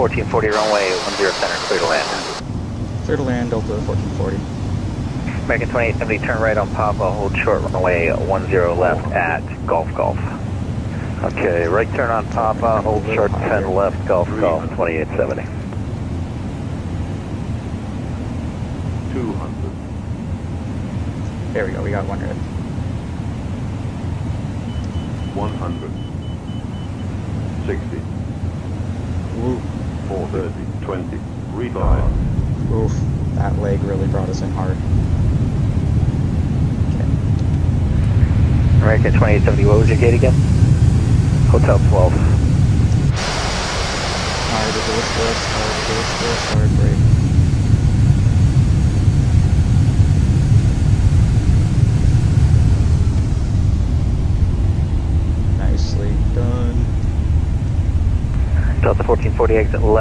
1440 runway 10 center, clear to land. Clear to land, Delta 1440. American 2870, turn right on Papa, hold short runway 10 left at Golf Golf. Okay, right turn on Papa, hold short 10 left, Golf Golf 2870. 200. There we go, we got one red. 100. 60. Ooh, 430. 20. Retire. oof, that leg really brought us in hard. Okay. American 2870, what was your gate again? Hotel 12. Hard reverse lift, hard brake. Nicely done. Delta 1440, exit left.